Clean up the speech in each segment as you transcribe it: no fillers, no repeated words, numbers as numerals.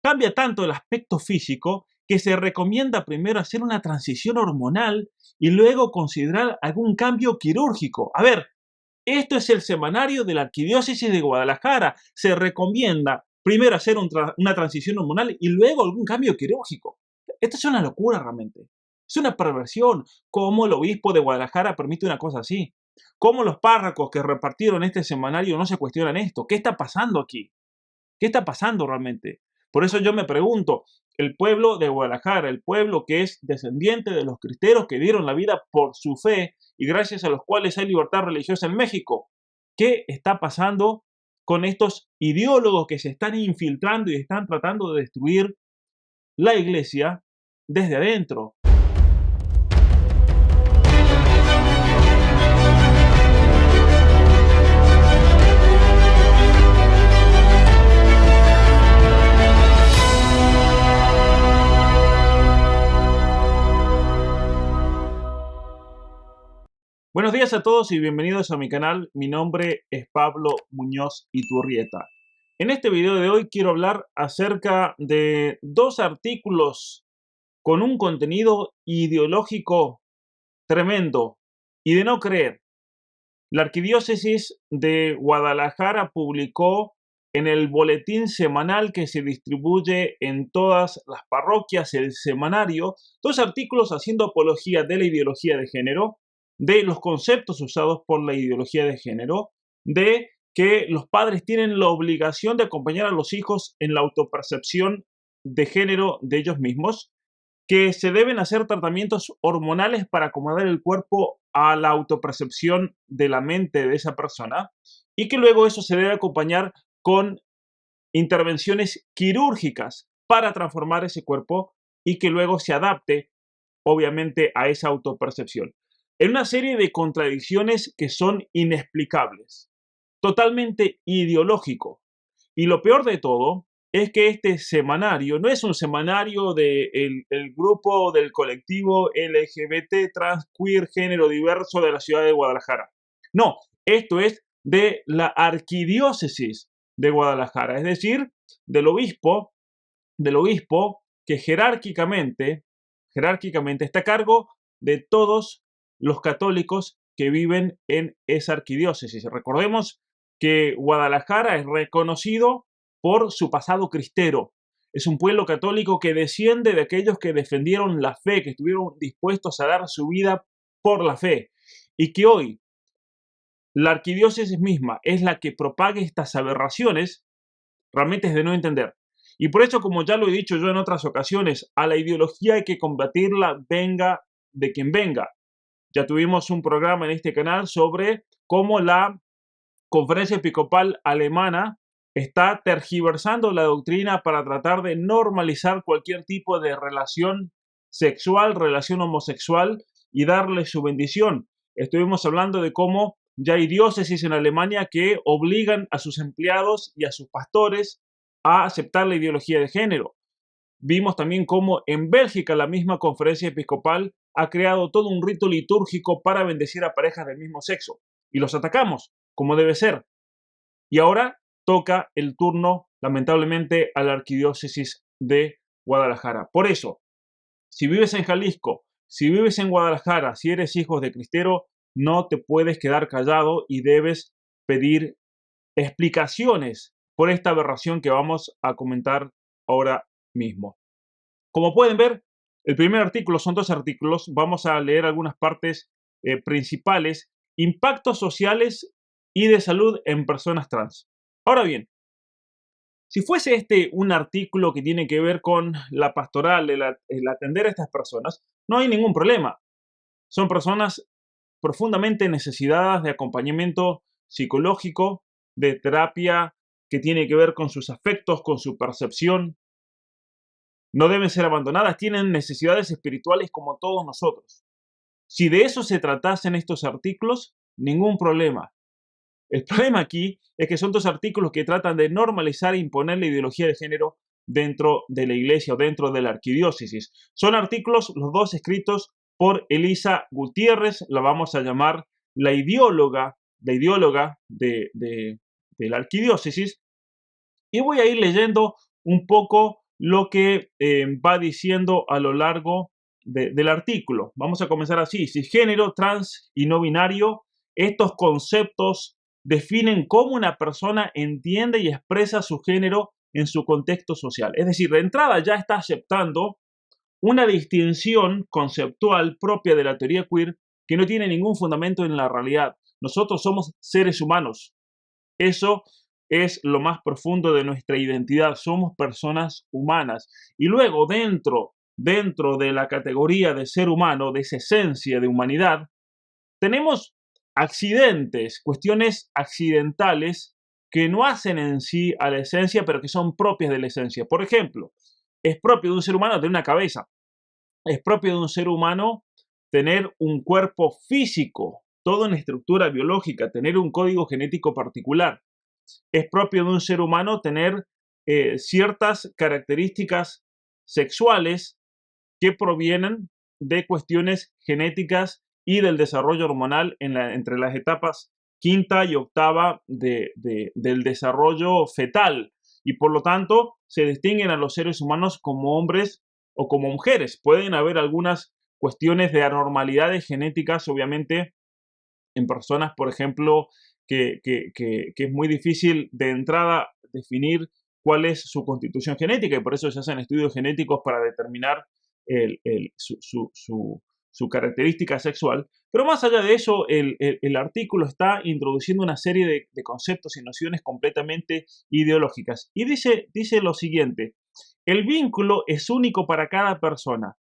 Cambia tanto el aspecto físico que se recomienda primero hacer una transición hormonal y luego considerar algún cambio quirúrgico. A ver, esto es el semanario de la Arquidiócesis de Guadalajara. Se recomienda primero hacer una transición hormonal y luego algún cambio quirúrgico. Esto es una locura realmente. Es una perversión. ¿Cómo el obispo de Guadalajara permite una cosa así? ¿Cómo los párrocos que repartieron este semanario no se cuestionan esto? ¿Qué está pasando aquí? ¿Qué está pasando realmente? Por eso yo me pregunto, el pueblo de Guadalajara, el pueblo que es descendiente de los cristeros que dieron la vida por su fe y gracias a los cuales hay libertad religiosa en México, ¿qué está pasando con estos ideólogos que se están infiltrando y están tratando de destruir la iglesia desde adentro? Buenos días a todos y bienvenidos a mi canal. Mi nombre es Pablo Muñoz Iturrieta. En este video de hoy quiero hablar acerca de dos artículos con un contenido ideológico tremendo y de no creer. La Arquidiócesis de Guadalajara publicó en el boletín semanal que se distribuye en todas las parroquias, el semanario, dos artículos haciendo apología de la ideología de género, de los conceptos usados por la ideología de género, de que los padres tienen la obligación de acompañar a los hijos en la autopercepción de género de ellos mismos, que se deben hacer tratamientos hormonales para acomodar el cuerpo a la autopercepción de la mente de esa persona y que luego eso se debe acompañar con intervenciones quirúrgicas para transformar ese cuerpo y que luego se adapte, obviamente, a esa autopercepción. En una serie de contradicciones que son inexplicables, totalmente ideológico. Y lo peor de todo es que este semanario no es un semanario del grupo del colectivo LGBT, trans, queer, género diverso de la ciudad de Guadalajara. No, esto es de la Arquidiócesis de Guadalajara, es decir, del obispo que jerárquicamente está a cargo de todos los católicos que viven en esa arquidiócesis. Recordemos que Guadalajara es reconocido por su pasado cristero. Es un pueblo católico que desciende de aquellos que defendieron la fe, que estuvieron dispuestos a dar su vida por la fe. Y que hoy la arquidiócesis misma es la que propague estas aberraciones, realmente es de no entender. Y por eso, como ya lo he dicho yo en otras ocasiones, a la ideología hay que combatirla, venga de quien venga. Ya tuvimos un programa en este canal sobre cómo la Conferencia Episcopal Alemana está tergiversando la doctrina para tratar de normalizar cualquier tipo de relación sexual, relación homosexual y darle su bendición. Estuvimos hablando de cómo ya hay diócesis en Alemania que obligan a sus empleados y a sus pastores a aceptar la ideología de género. Vimos también cómo en Bélgica la misma conferencia episcopal ha creado todo un rito litúrgico para bendecir a parejas del mismo sexo. Y los atacamos, como debe ser. Y ahora toca el turno, lamentablemente, a la Arquidiócesis de Guadalajara. Por eso, si vives en Jalisco, si vives en Guadalajara, si eres hijo de cristero, no te puedes quedar callado y debes pedir explicaciones por esta aberración que vamos a comentar ahora mismo. Como pueden ver, el primer artículo, son dos artículos, vamos a leer algunas partes principales: impactos sociales y de salud en personas trans. Ahora bien, si fuese este un artículo que tiene que ver con la pastoral, el atender a estas personas, no hay ningún problema. Son personas profundamente necesitadas de acompañamiento psicológico, de terapia que tiene que ver con sus afectos, con su percepción. No deben ser abandonadas, tienen necesidades espirituales como todos nosotros. Si de eso se tratasen estos artículos, ningún problema. El problema aquí es que son dos artículos que tratan de normalizar e imponer la ideología de género dentro de la iglesia o dentro de la arquidiócesis. Son artículos, los dos escritos por Elisa Gutiérrez, la vamos a llamar la ideóloga de la arquidiócesis, y voy a ir leyendo un poco lo que va diciendo a lo largo del artículo. Vamos a comenzar así. Cisgénero, trans y no binario, estos conceptos definen cómo una persona entiende y expresa su género en su contexto social. Es decir, de entrada ya está aceptando una distinción conceptual propia de la teoría queer que no tiene ningún fundamento en la realidad. Nosotros somos seres humanos. Eso es lo más profundo de nuestra identidad. Somos personas humanas. Y luego, dentro de la categoría de ser humano, de esa esencia de humanidad, tenemos accidentes, cuestiones accidentales que no hacen en sí a la esencia, pero que son propias de la esencia. Por ejemplo, es propio de un ser humano tener una cabeza. Es propio de un ser humano tener un cuerpo físico, todo en estructura biológica, tener un código genético particular. Es propio de un ser humano tener ciertas características sexuales que provienen de cuestiones genéticas y del desarrollo hormonal entre las etapas quinta y octava del desarrollo fetal. Y por lo tanto, se distinguen a los seres humanos como hombres o como mujeres. Pueden haber algunas cuestiones de anormalidades genéticas, obviamente, en personas, por ejemplo, que es muy difícil de entrada definir cuál es su constitución genética y por eso se hacen estudios genéticos para determinar su característica sexual. Pero más allá de eso, el artículo está introduciendo una serie de conceptos y nociones completamente ideológicas. Y dice lo siguiente: el vínculo es único para cada persona.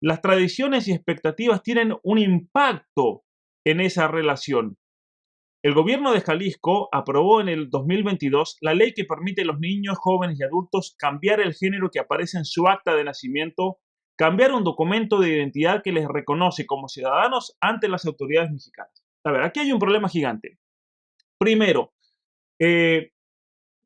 Las tradiciones y expectativas tienen un impacto en esa relación. El gobierno de Jalisco aprobó en el 2022 la ley que permite a los niños, jóvenes y adultos cambiar el género que aparece en su acta de nacimiento, cambiar un documento de identidad que les reconoce como ciudadanos ante las autoridades mexicanas. A ver, aquí hay un problema gigante. Primero, eh,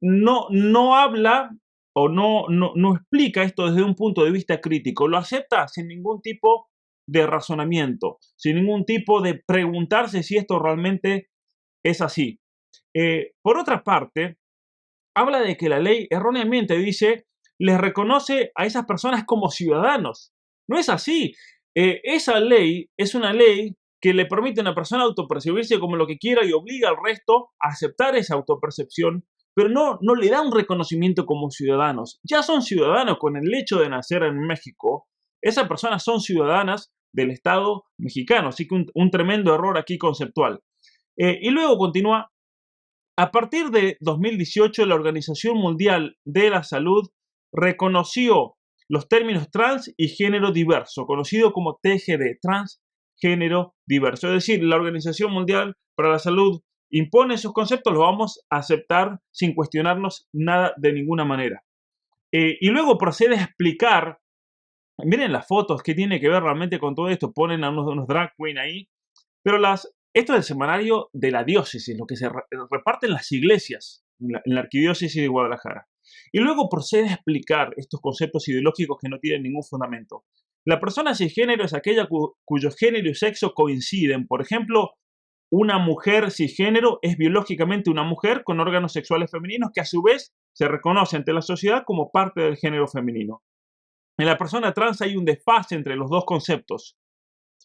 no habla o no explica esto desde un punto de vista crítico, lo acepta sin ningún tipo de razonamiento, sin ningún tipo de preguntarse si esto realmente es así. Por otra parte, habla de que la ley erróneamente dice, les reconoce a esas personas como ciudadanos. No es así. Esa ley es una ley que le permite a una persona autopercibirse como lo que quiera y obliga al resto a aceptar esa autopercepción, pero no le da un reconocimiento como ciudadanos. Ya son ciudadanos con el hecho de nacer en México. Esas personas son ciudadanas del Estado mexicano, así que un tremendo error aquí conceptual. Y luego continúa, a partir de 2018 la Organización Mundial de la Salud reconoció los términos trans y género diverso, conocido como TGD, transgénero diverso. Es decir, la Organización Mundial para la Salud impone esos conceptos, los vamos a aceptar sin cuestionarnos nada de ninguna manera. Y luego procede a explicar, miren las fotos, qué tiene que ver realmente con todo esto, ponen a unos drag queen ahí, pero esto es el semanario de la diócesis, lo que se reparte en las iglesias, en la arquidiócesis de Guadalajara. Y luego procede a explicar estos conceptos ideológicos que no tienen ningún fundamento. La persona cisgénero es aquella cuyo género y sexo coinciden. Por ejemplo, una mujer cisgénero es biológicamente una mujer con órganos sexuales femeninos que a su vez se reconoce ante la sociedad como parte del género femenino. En la persona trans hay un desfase entre los dos conceptos.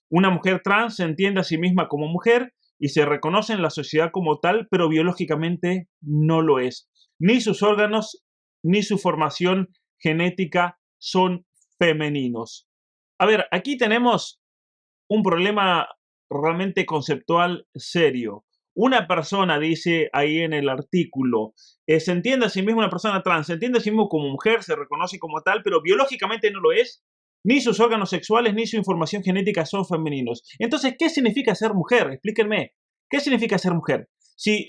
Una mujer trans se entiende a sí misma como mujer y se reconoce en la sociedad como tal, pero biológicamente no lo es. Ni sus órganos ni su formación genética son femeninos. A ver, aquí tenemos un problema realmente conceptual serio. Una persona, dice ahí en el artículo, se entiende a sí misma una persona trans, se entiende a sí mismo como mujer, se reconoce como tal, pero biológicamente no lo es. Ni sus órganos sexuales ni su información genética son femeninos. Entonces, ¿qué significa ser mujer? Explíquenme. ¿Qué significa ser mujer? Si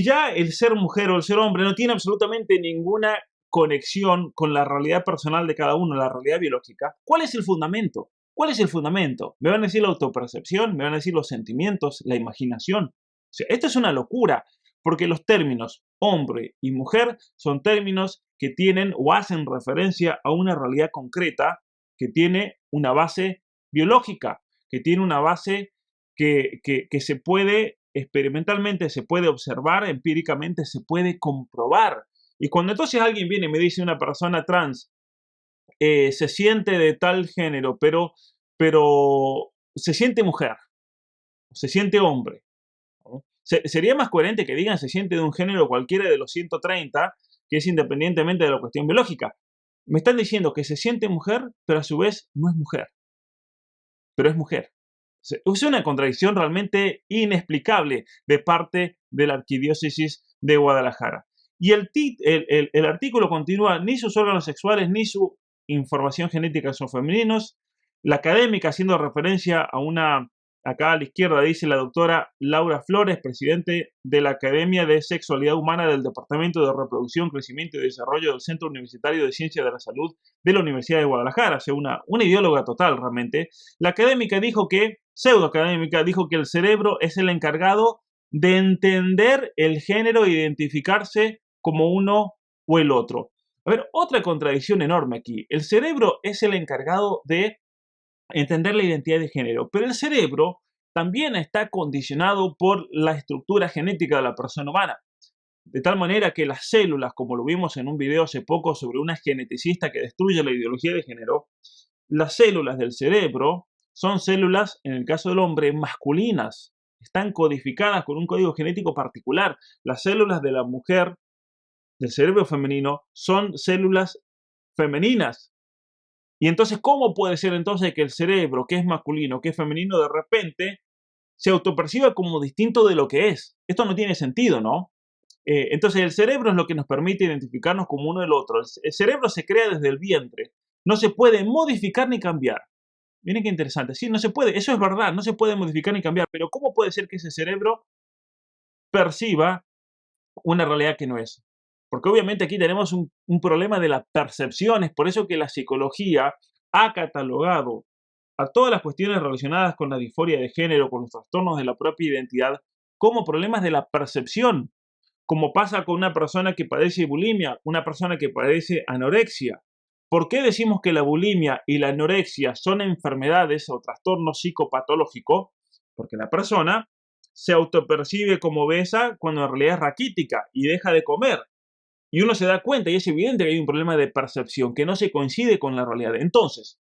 ya el ser mujer o el ser hombre no tiene absolutamente ninguna conexión con la realidad personal de cada uno, la realidad biológica, ¿cuál es el fundamento? ¿Cuál es el fundamento? ¿Me van a decir la autopercepción? ¿Me van a decir los sentimientos? ¿La imaginación? O sea, esto es una locura, porque los términos hombre y mujer son términos que tienen o hacen referencia a una realidad concreta que tiene una base biológica, que tiene una base que se puede experimentalmente, se puede observar, empíricamente se puede comprobar. Y cuando entonces alguien viene y me dice una persona trans se siente de tal género, pero se siente mujer, se siente hombre, ¿no? Sería más coherente que digan se siente de un género cualquiera de los 130, que es independientemente de la cuestión biológica. Me están diciendo que se siente mujer, pero a su vez no es mujer, pero es mujer. Es una contradicción realmente inexplicable de parte de la Arquidiócesis de Guadalajara. Y el artículo continúa, ni sus órganos sexuales ni su información genética son femeninos. La académica, haciendo referencia a una, acá a la izquierda dice la doctora Laura Flores, presidente de la Academia de Sexualidad Humana del Departamento de Reproducción, Crecimiento y Desarrollo del Centro Universitario de Ciencias de la Salud de la Universidad de Guadalajara, o sea, una ideóloga total realmente. La académica dijo que, pseudoacadémica, dijo que el cerebro es el encargado de entender el género e identificarse como uno o el otro. A ver, otra contradicción enorme aquí. El cerebro es el encargado de entender la identidad de género, pero el cerebro también está condicionado por la estructura genética de la persona humana. De tal manera que las células, como lo vimos en un video hace poco sobre una geneticista que destruye la ideología de género, las células del cerebro son células, en el caso del hombre, masculinas. Están codificadas con un código genético particular. Las células de la mujer, del cerebro femenino, son células femeninas. Y entonces, ¿cómo puede ser entonces que el cerebro, que es masculino, que es femenino, de repente se autoperciba como distinto de lo que es? Esto no tiene sentido, ¿no? Entonces, el cerebro es lo que nos permite identificarnos como uno del otro. El cerebro se crea desde el vientre. No se puede modificar ni cambiar. Miren qué interesante. Sí, no se puede. Eso es verdad. No se puede modificar ni cambiar. Pero ¿cómo puede ser que ese cerebro perciba una realidad que no es? Porque obviamente aquí tenemos un problema de las percepciones. Por eso que la psicología ha catalogado a todas las cuestiones relacionadas con la disforia de género, con los trastornos de la propia identidad, como problemas de la percepción, como pasa con una persona que padece bulimia, una persona que padece anorexia. ¿Por qué decimos que la bulimia y la anorexia son enfermedades o trastornos psicopatológicos? Porque la persona se autopercibe como obesa cuando en realidad es raquítica y deja de comer. Y uno se da cuenta y es evidente que hay un problema de percepción que no se coincide con la realidad. Entonces,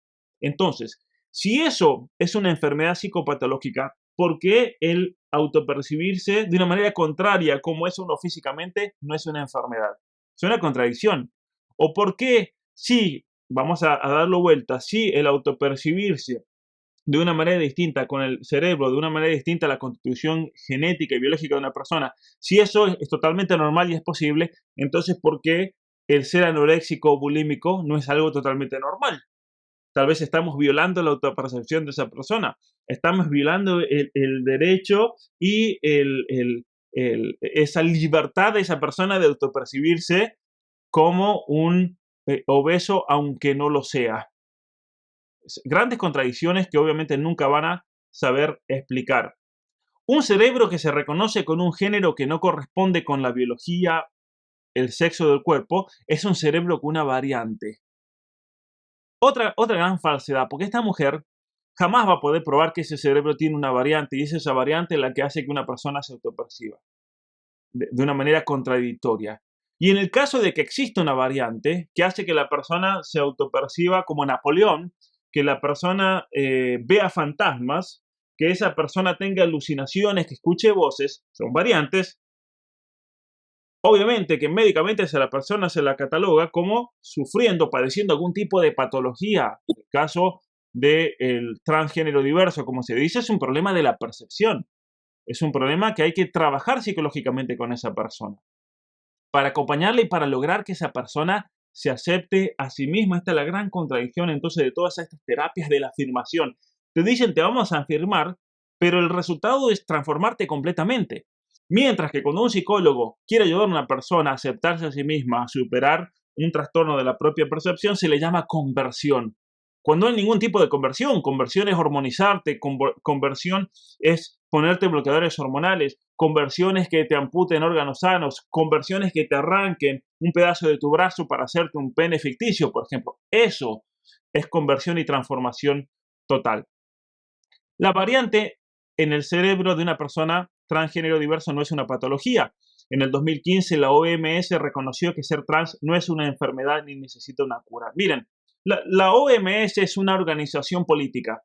si eso es una enfermedad psicopatológica, ¿por qué el autopercibirse de una manera contraria como es uno físicamente no es una enfermedad? Es una contradicción. ¿O por qué si, vamos a darlo vuelta, si el autopercibirse de una manera distinta con el cerebro, de una manera distinta a la constitución genética y biológica de una persona, si eso es totalmente normal y es posible, entonces ¿por qué el ser anoréxico o bulímico no es algo totalmente normal? Tal vez estamos violando la autopercepción de esa persona, estamos violando el derecho y esa libertad de esa persona de autopercibirse como un obeso, aunque no lo sea. Grandes contradicciones que obviamente nunca van a saber explicar. Un cerebro que se reconoce con un género que no corresponde con la biología, el sexo del cuerpo, es un cerebro con una variante. Otra gran falsedad, porque esta mujer jamás va a poder probar que ese cerebro tiene una variante y es esa variante la que hace que una persona se autoperciba de una manera contradictoria. Y en el caso de que exista una variante que hace que la persona se autoperciba como Napoleón, que la persona vea fantasmas, que esa persona tenga alucinaciones, que escuche voces, son variantes. Obviamente que médicamente la persona se la cataloga como sufriendo, padeciendo algún tipo de patología. En el caso del transgénero diverso, como se dice, es un problema de la percepción. Es un problema que hay que trabajar psicológicamente con esa persona para acompañarla y para lograr que esa persona se acepte a sí misma. Esta es la gran contradicción entonces de todas estas terapias de la afirmación. Te dicen te vamos a afirmar, pero el resultado es transformarte completamente. Mientras que cuando un psicólogo quiere ayudar a una persona a aceptarse a sí misma, a superar un trastorno de la propia percepción, se le llama conversión. Cuando no hay ningún tipo de conversión es hormonizarte, conversión es ponerte bloqueadores hormonales, conversiones que te amputen órganos sanos, conversiones que te arranquen un pedazo de tu brazo para hacerte un pene ficticio, por ejemplo. Eso es conversión y transformación total. La variante en el cerebro de una persona transgénero diverso no es una patología. en el 2015 la OMS reconoció que ser trans no es una enfermedad ni necesita una cura. Miren, la OMS es una organización política,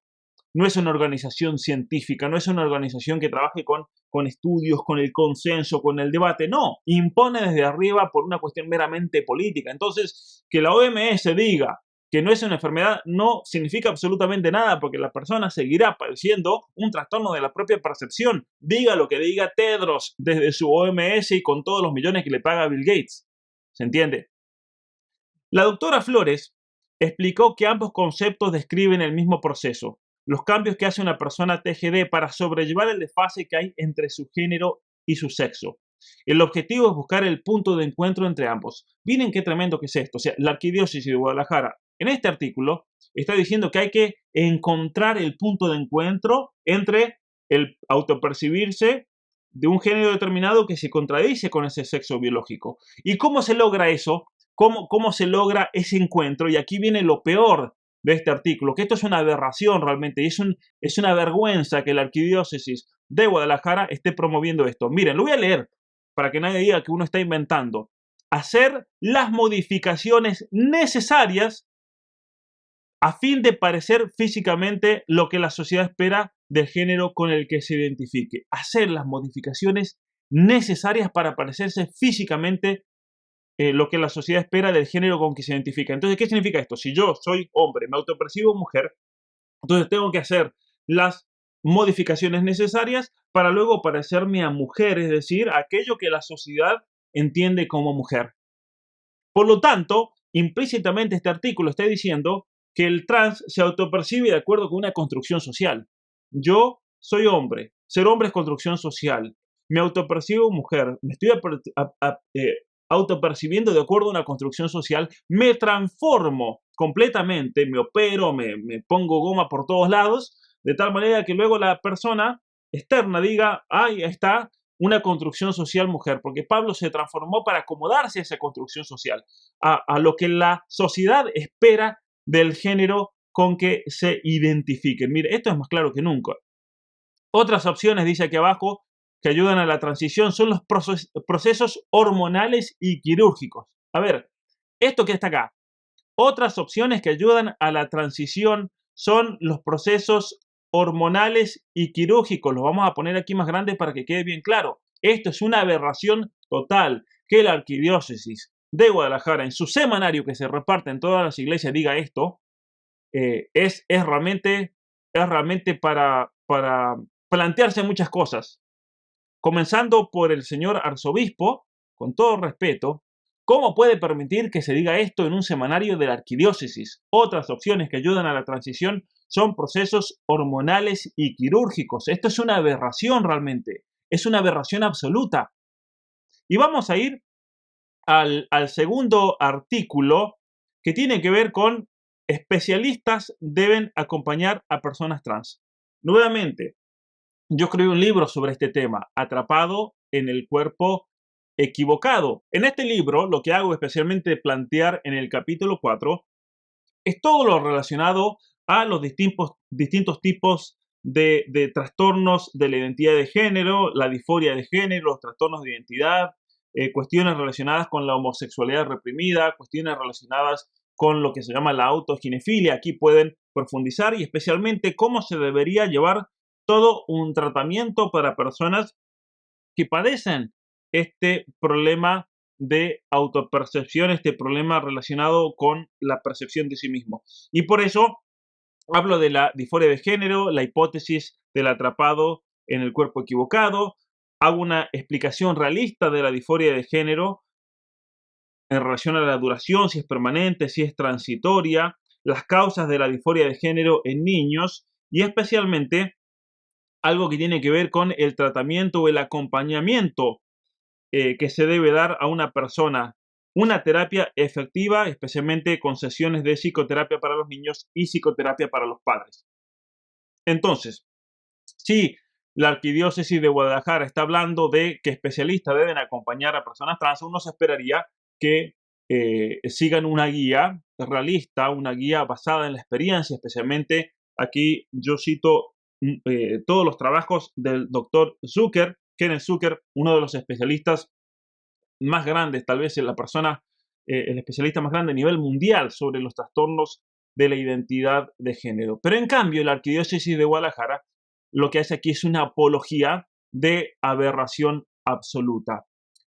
no es una organización científica, no es una organización que trabaje con estudios, con el consenso, con el debate. No, impone desde arriba por una cuestión meramente política. Entonces, que la OMS diga que no es una enfermedad no significa absolutamente nada, porque la persona seguirá padeciendo un trastorno de la propia percepción. Diga lo que diga Tedros desde su OMS y con todos los millones que le paga Bill Gates. ¿Se entiende? La doctora Flores explicó que ambos conceptos describen el mismo proceso, los cambios que hace una persona TGD para sobrellevar el desfase que hay entre su género y su sexo. El objetivo es buscar el punto de encuentro entre ambos. Miren qué tremendo que es esto. O sea, la Arquidiócesis de Guadalajara, en este artículo, está diciendo que hay que encontrar el punto de encuentro entre el autopercibirse de un género determinado que se contradice con ese sexo biológico. ¿Y cómo se logra eso? ¿Cómo se logra ese encuentro? Y aquí viene lo peor de este artículo, que esto es una aberración realmente, y es una vergüenza que la Arquidiócesis de Guadalajara esté promoviendo esto. Miren, lo voy a leer para que nadie diga que uno está inventando. Hacer las modificaciones necesarias a fin de parecer físicamente lo que la sociedad espera del género con el que se identifique. Hacer las modificaciones necesarias para parecerse físicamente lo que la sociedad espera del género con que se identifica. Entonces, ¿qué significa esto? Si yo soy hombre, me autopercibo mujer, entonces tengo que hacer las modificaciones necesarias para luego parecerme a mujer, es decir, aquello que la sociedad entiende como mujer. Por lo tanto, implícitamente este artículo está diciendo que el trans se autopercibe de acuerdo con una construcción social. Yo soy hombre, ser hombre es construcción social. Me autopercibo mujer, me estoy autopercibiendo de acuerdo a una construcción social, me transformo completamente, me opero, me pongo goma por todos lados, de tal manera que luego la persona externa diga, ahí está una construcción social mujer, porque Pablo se transformó para acomodarse a esa construcción social, a lo que la sociedad espera del género con que se identifiquen. Mire, esto es más claro que nunca. Otras opciones, dice aquí abajo, que ayudan a la transición son los procesos hormonales y quirúrgicos. A ver, esto que está acá. Otras opciones que ayudan a la transición son los procesos hormonales y quirúrgicos. Los vamos a poner aquí más grandes para que quede bien claro. Esto es una aberración total. Que la Arquidiócesis de Guadalajara, en su semanario que se reparte en todas las iglesias, diga esto, es realmente para plantearse muchas cosas. Comenzando por el señor arzobispo, con todo respeto, ¿cómo puede permitir que se diga esto en un semanario de la Arquidiócesis? Otras opciones que ayudan a la transición son procesos hormonales y quirúrgicos. Esto es una aberración realmente, es una aberración absoluta. Y vamos a ir al segundo artículo que tiene que ver con especialistas deben acompañar a personas trans. Nuevamente, yo escribí un libro sobre este tema, Atrapado en el cuerpo equivocado. En este libro, lo que hago especialmente plantear en el capítulo 4 es todo lo relacionado a los distintos tipos de trastornos de la identidad de género, la disforia de género, los trastornos de identidad, cuestiones relacionadas con la homosexualidad reprimida, cuestiones relacionadas con lo que se llama la autoginefilia. Aquí pueden profundizar y especialmente cómo se debería llevar todo un tratamiento para personas que padecen este problema de autopercepción, este problema relacionado con la percepción de sí mismo. Y por eso hablo de la disforia de género, la hipótesis del atrapado en el cuerpo equivocado, hago una explicación realista de la disforia de género en relación a la duración, si es permanente, si es transitoria, las causas de la disforia de género en niños y especialmente algo que tiene que ver con el tratamiento o el acompañamiento que se debe dar a una persona. Una terapia efectiva, especialmente con sesiones de psicoterapia para los niños y psicoterapia para los padres. Entonces, si la Arquidiócesis de Guadalajara está hablando de que especialistas deben acompañar a personas trans, uno se esperaría que sigan una guía realista, una guía basada en la experiencia, especialmente aquí yo cito todos los trabajos del doctor Zucker, Kenneth Zucker, uno de los especialistas más grandes, tal vez la persona, el especialista más grande a nivel mundial sobre los trastornos de la identidad de género. Pero en cambio, la Arquidiócesis de Guadalajara lo que hace aquí es una apología de aberración absoluta.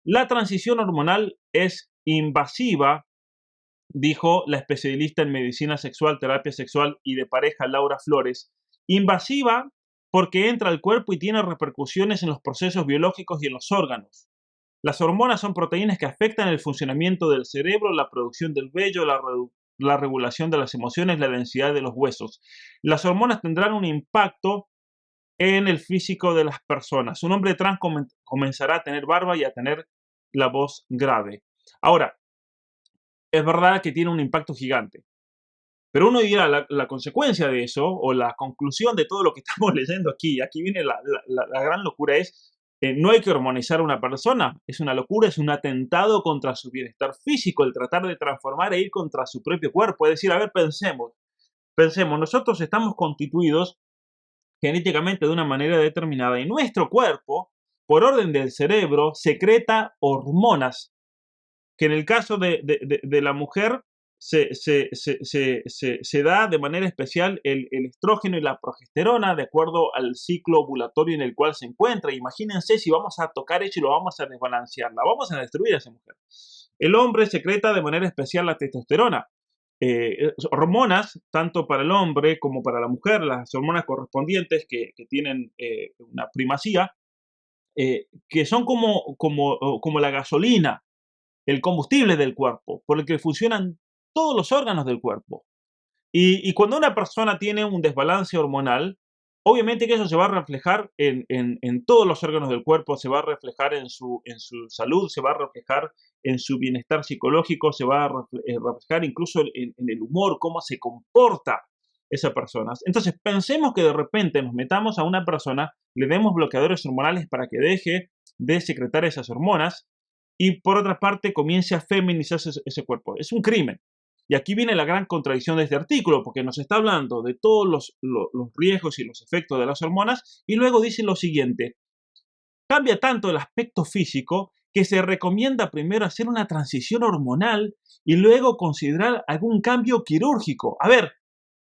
La transición hormonal es invasiva, dijo la especialista en medicina sexual, terapia sexual y de pareja Laura Flores. Invasiva porque entra al cuerpo y tiene repercusiones en los procesos biológicos y en los órganos. Las hormonas son proteínas que afectan el funcionamiento del cerebro, la producción del vello, la regulación de las emociones, la densidad de los huesos. Las hormonas tendrán un impacto en el físico de las personas. Un hombre trans comenzará a tener barba y a tener la voz grave. Ahora, es verdad que tiene un impacto gigante. Pero uno dirá, la consecuencia de eso, o la conclusión de todo lo que estamos leyendo aquí viene la gran locura, es, no hay que hormonizar a una persona, es una locura, es un atentado contra su bienestar físico, el tratar de transformar e ir contra su propio cuerpo. Es decir, a ver, pensemos, nosotros estamos constituidos genéticamente de una manera determinada y nuestro cuerpo, por orden del cerebro, secreta hormonas que en el caso de la mujer se da de manera especial el estrógeno y la progesterona de acuerdo al ciclo ovulatorio en el cual se encuentra. Imagínense si vamos a tocar eso y lo vamos a desbalancear, la vamos a destruir a esa mujer. El hombre secreta de manera especial la testosterona. Hormonas, tanto para el hombre como para la mujer, las hormonas correspondientes que tienen una primacía, que son como la gasolina, el combustible del cuerpo, por el que funcionan todos los órganos del cuerpo. Y cuando una persona tiene un desbalance hormonal, obviamente que eso se va a reflejar en todos los órganos del cuerpo, se va a reflejar en su salud, se va a reflejar en su bienestar psicológico, se va a reflejar incluso en el humor, cómo se comporta esa persona. Entonces, pensemos que de repente nos metamos a una persona, le demos bloqueadores hormonales para que deje de secretar esas hormonas, y por otra parte comience a feminizarse ese cuerpo. Es un crimen. Y aquí viene la gran contradicción de este artículo, porque nos está hablando de todos los riesgos y los efectos de las hormonas, y luego dice lo siguiente: cambia tanto el aspecto físico que se recomienda primero hacer una transición hormonal y luego considerar algún cambio quirúrgico. A ver,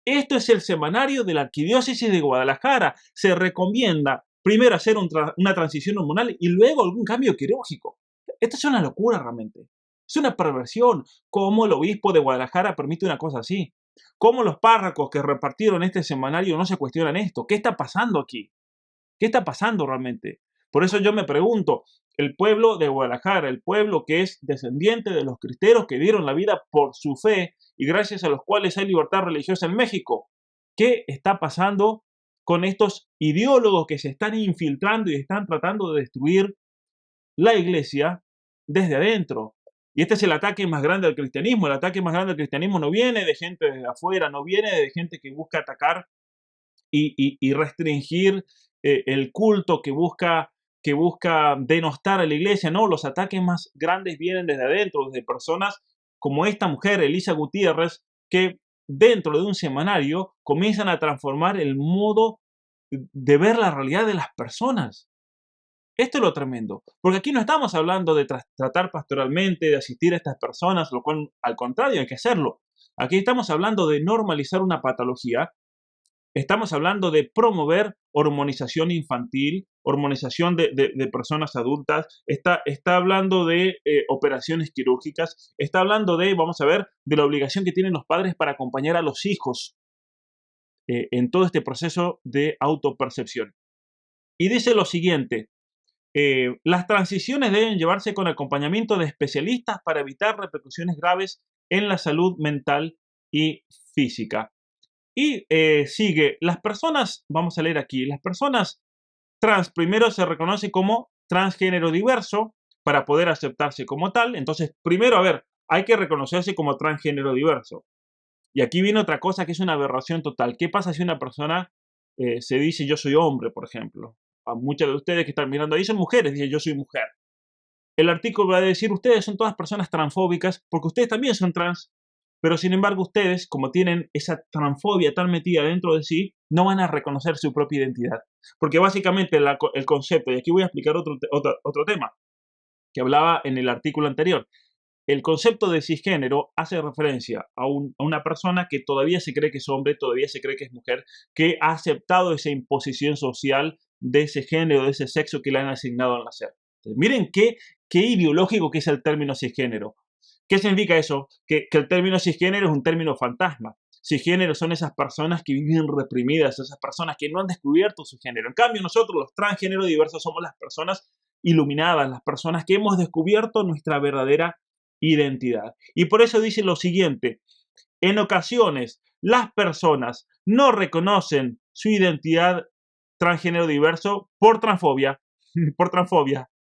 esto es el semanario de la Arquidiócesis de Guadalajara. Se recomienda primero hacer una transición hormonal y luego algún cambio quirúrgico. Esto es una locura realmente. Es una perversión. ¿Cómo el obispo de Guadalajara permite una cosa así? ¿Cómo los párrocos que repartieron este semanario no se cuestionan esto? ¿Qué está pasando aquí? ¿Qué está pasando realmente? Por eso yo me pregunto, el pueblo de Guadalajara, el pueblo que es descendiente de los cristeros que dieron la vida por su fe y gracias a los cuales hay libertad religiosa en México, ¿qué está pasando con estos ideólogos que se están infiltrando y están tratando de destruir la iglesia desde adentro? Y este es el ataque más grande al cristianismo. El ataque más grande al cristianismo no viene de gente desde afuera, no viene de gente que busca atacar y restringir el culto, que busca denostar a la iglesia. No, los ataques más grandes vienen desde adentro, desde personas como esta mujer, Elisa Gutiérrez, que dentro de un semanario comienzan a transformar el modo de ver la realidad de las personas. Esto es lo tremendo, porque aquí no estamos hablando de tratar pastoralmente, de asistir a estas personas, lo cual al contrario hay que hacerlo. Aquí estamos hablando de normalizar una patología. Estamos hablando de promover hormonización infantil, hormonización de personas adultas, está hablando de operaciones quirúrgicas, está hablando de, vamos a ver, de la obligación que tienen los padres para acompañar a los hijos en todo este proceso de autopercepción. Y dice lo siguiente: las transiciones deben llevarse con acompañamiento de especialistas para evitar repercusiones graves en la salud mental y física. Y sigue, las personas, vamos a leer aquí, las personas trans primero se reconoce como transgénero diverso para poder aceptarse como tal. Entonces, primero, a ver, hay que reconocerse como transgénero diverso. Y aquí viene otra cosa que es una aberración total. ¿Qué pasa si una persona se dice yo soy hombre, por ejemplo? A muchas de ustedes que están mirando ahí son mujeres, dicen yo soy mujer. El artículo va a decir ustedes son todas personas transfóbicas porque ustedes también son trans. Pero sin embargo ustedes, como tienen esa transfobia tan metida dentro de sí, no van a reconocer su propia identidad. Porque básicamente el concepto, y aquí voy a explicar otro tema, que hablaba en el artículo anterior. El concepto de cisgénero hace referencia a una persona que todavía se cree que es hombre, todavía se cree que es mujer, que ha aceptado esa imposición social de ese género, de ese sexo que le han asignado al nacer. Entonces, miren qué ideológico que es el término cisgénero. ¿Qué significa eso? Que el término cisgénero es un término fantasma. Cisgénero son esas personas que viven reprimidas, esas personas que no han descubierto su género. En cambio, nosotros, los transgénero diversos, somos las personas iluminadas, las personas que hemos descubierto nuestra verdadera identidad. Y por eso dice lo siguiente: en ocasiones las personas no reconocen su identidad transgénero diverso por transfobia,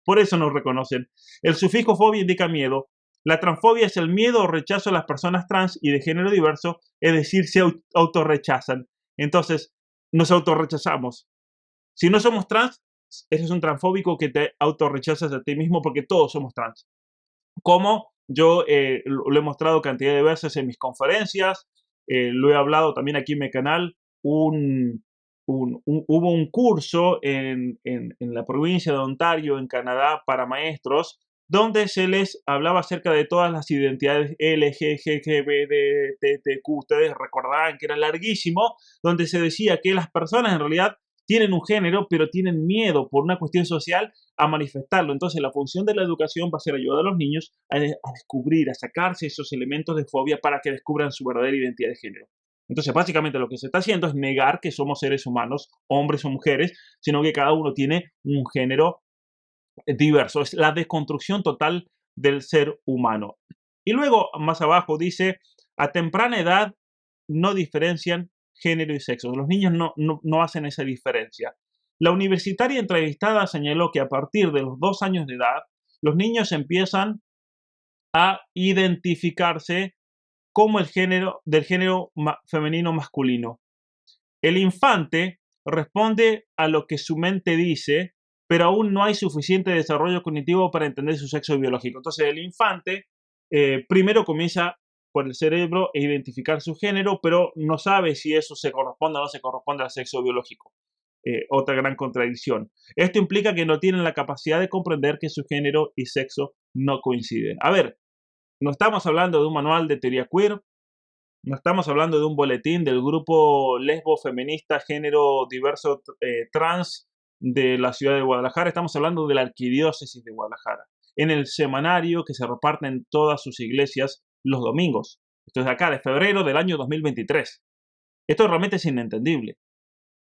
por eso no reconocen. El sufijo fobia indica miedo. La transfobia es el miedo o rechazo a las personas trans y de género diverso, es decir, se autorrechazan. Entonces, nos autorrechazamos. Si no somos trans, eres un transfóbico que te autorrechazas a ti mismo porque todos somos trans. Como yo lo he mostrado cantidad de veces en mis conferencias, lo he hablado también aquí en mi canal. Hubo un curso en la provincia de Ontario, en Canadá, para maestros, donde se les hablaba acerca de todas las identidades LGBTQ. Ustedes recordarán que era larguísimo, donde se decía que las personas en realidad tienen un género, pero tienen miedo por una cuestión social a manifestarlo. Entonces, la función de la educación va a ser ayudar a los niños a descubrir, a sacarse esos elementos de fobia para que descubran su verdadera identidad de género. Entonces, básicamente lo que se está haciendo es negar que somos seres humanos, hombres o mujeres, sino que cada uno tiene un género diverso. Es la desconstrucción total del ser humano. Y luego, más abajo, dice: a temprana edad no diferencian género y sexo. Los niños no hacen esa diferencia. La universitaria entrevistada señaló que a partir de los 2 años de edad, los niños empiezan a identificarse como el género del género femenino masculino. El infante responde a lo que su mente dice, pero aún no hay suficiente desarrollo cognitivo para entender su sexo biológico. Entonces, el infante primero comienza por el cerebro a identificar su género, pero no sabe si eso se corresponde o no se corresponde al sexo biológico. Otra gran contradicción. Esto implica que no tienen la capacidad de comprender que su género y sexo no coinciden. A ver, no estamos hablando de un manual de teoría queer, no estamos hablando de un boletín del grupo lesbo feminista género diverso trans de la ciudad de Guadalajara. Estamos hablando de la arquidiócesis de Guadalajara, en el semanario que se reparte en todas sus iglesias los domingos. Esto es de acá, de febrero del año 2023. Esto realmente es inentendible.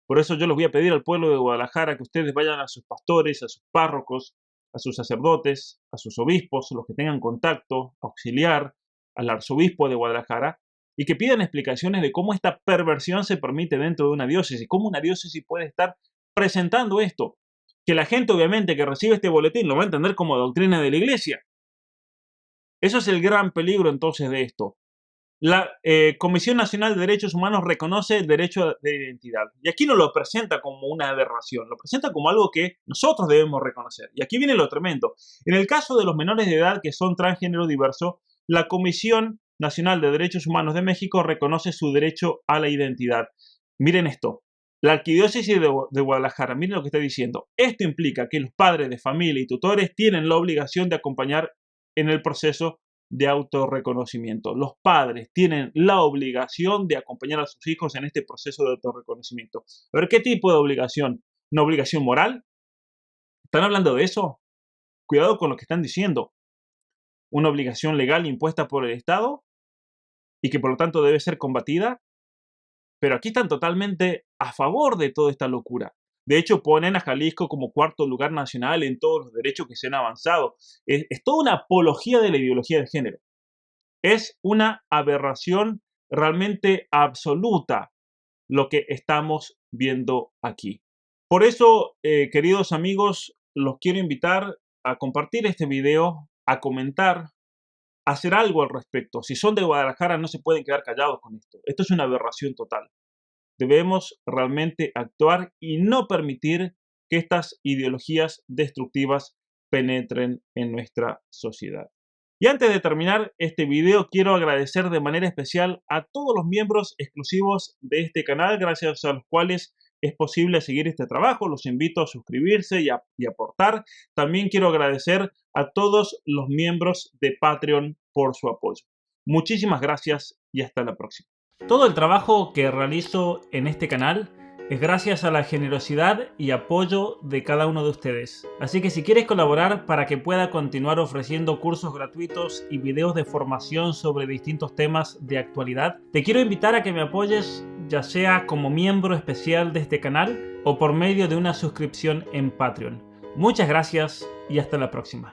Por eso yo les voy a pedir al pueblo de Guadalajara que ustedes vayan a sus pastores, a sus párrocos, a sus sacerdotes, a sus obispos, los que tengan contacto, auxiliar, al arzobispo de Guadalajara, y que pidan explicaciones de cómo esta perversión se permite dentro de una diócesis, cómo una diócesis puede estar presentando esto. Que la gente, obviamente, que recibe este boletín lo va a entender como doctrina de la iglesia. Eso es el gran peligro entonces de esto. La Comisión Nacional de Derechos Humanos reconoce el derecho de identidad. Y aquí no lo presenta como una aberración, lo presenta como algo que nosotros debemos reconocer. Y aquí viene lo tremendo. En el caso de los menores de edad que son transgénero diverso, la Comisión Nacional de Derechos Humanos de México reconoce su derecho a la identidad. Miren esto. La Arquidiócesis de Guadalajara, miren lo que está diciendo. Esto implica que los padres de familia y tutores tienen la obligación de acompañar en el proceso de autorreconocimiento. Los padres tienen la obligación de acompañar a sus hijos en este proceso de autorreconocimiento. A ver, ¿qué tipo de obligación? ¿Una obligación moral? ¿Están hablando de eso? Cuidado con lo que están diciendo. ¿Una obligación legal impuesta por el Estado y que por lo tanto debe ser combatida? Pero aquí están totalmente a favor de toda esta locura. De hecho, ponen a Jalisco como 4º lugar nacional en todos los derechos que se han avanzado. Es toda una apología de la ideología de género. Es una aberración realmente absoluta lo que estamos viendo aquí. Por eso, queridos amigos, los quiero invitar a compartir este video, a comentar, a hacer algo al respecto. Si son de Guadalajara, no se pueden quedar callados con esto. Esto es una aberración total. Debemos realmente actuar y no permitir que estas ideologías destructivas penetren en nuestra sociedad. Y antes de terminar este video, quiero agradecer de manera especial a todos los miembros exclusivos de este canal, gracias a los cuales es posible seguir este trabajo. Los invito a suscribirse y aportar. También quiero agradecer a todos los miembros de Patreon por su apoyo. Muchísimas gracias y hasta la próxima. Todo el trabajo que realizo en este canal es gracias a la generosidad y apoyo de cada uno de ustedes. Así que si quieres colaborar para que pueda continuar ofreciendo cursos gratuitos y videos de formación sobre distintos temas de actualidad, te quiero invitar a que me apoyes, ya sea como miembro especial de este canal o por medio de una suscripción en Patreon. Muchas gracias y hasta la próxima.